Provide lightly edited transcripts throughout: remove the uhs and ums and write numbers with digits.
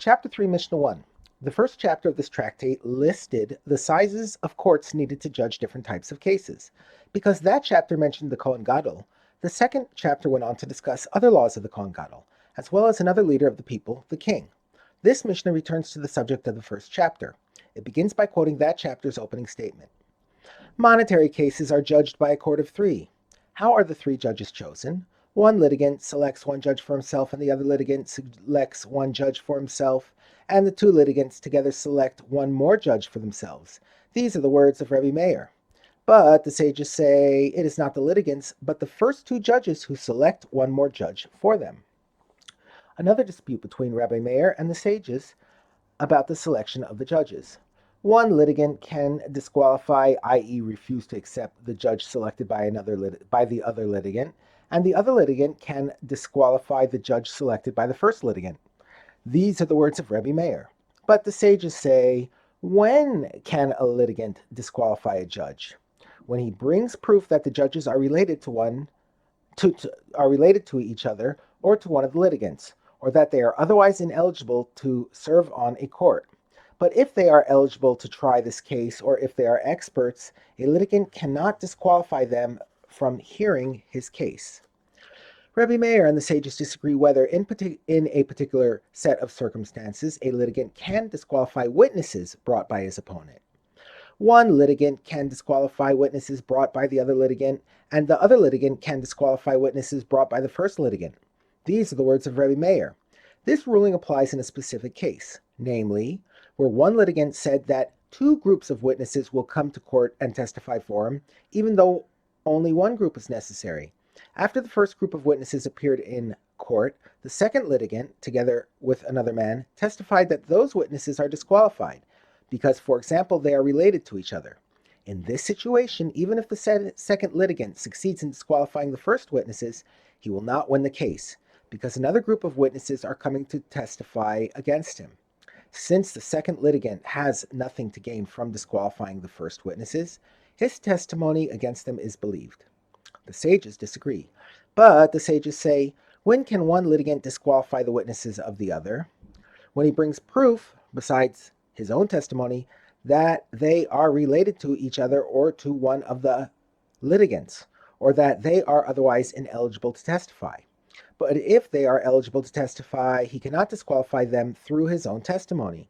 Chapter 3, Mishnah 1. The first chapter of this tractate listed the sizes of courts needed to judge different types of cases. Because that chapter mentioned the Kohen Gadol, the second chapter went on to discuss other laws of the Kohen Gadol, as well as another leader of the people, the king. This Mishnah returns to the subject of the first chapter. It begins by quoting that chapter's opening statement. Monetary cases are judged by a court of three. How are the three judges chosen? One litigant selects one judge for himself, and the other litigant selects one judge for himself, and the two litigants together select one more judge for themselves. These are the words of Rebbe Meir. But the sages say it is not the litigants, but the first two judges who select one more judge for them. Another dispute between Rebbe Meir and the sages about the selection of the judges. One litigant can disqualify, i.e. refuse to accept the judge selected by the other litigant, and the other litigant can disqualify the judge selected by the first litigant. These are the words of Rebbe Meir. But the sages say, when can a litigant disqualify a judge? When he brings proof that the judges are related to each other or to one of the litigants, or that they are otherwise ineligible to serve on a court. But if they are eligible to try this case, or if they are experts, a litigant cannot disqualify them from hearing his case. Rebbe Meir and the sages disagree whether, in a particular set of circumstances, a litigant can disqualify witnesses brought by his opponent. One litigant can disqualify witnesses brought by the other litigant, and the other litigant can disqualify witnesses brought by the first litigant. These are the words of Rebbe Meir. This ruling applies in a specific case, namely, where one litigant said that two groups of witnesses will come to court and testify for him, even though only one group is necessary. After the first group of witnesses appeared in court, the second litigant, together with another man, testified that those witnesses are disqualified, because, for example, they are related to each other. In this situation, even if the second litigant succeeds in disqualifying the first witnesses, he will not win the case, because another group of witnesses are coming to testify against him. Since the second litigant has nothing to gain from disqualifying the first witnesses, his testimony against them is believed. The sages disagree, but the sages say, when can one litigant disqualify the witnesses of the other? When he brings proof, besides his own testimony, that they are related to each other or to one of the litigants, or that they are otherwise ineligible to testify. But if they are eligible to testify, he cannot disqualify them through his own testimony,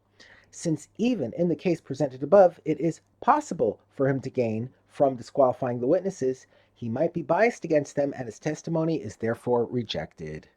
since even in the case presented above, it is possible for him to gain from disqualifying the witnesses. He might be biased against them, and his testimony is therefore rejected.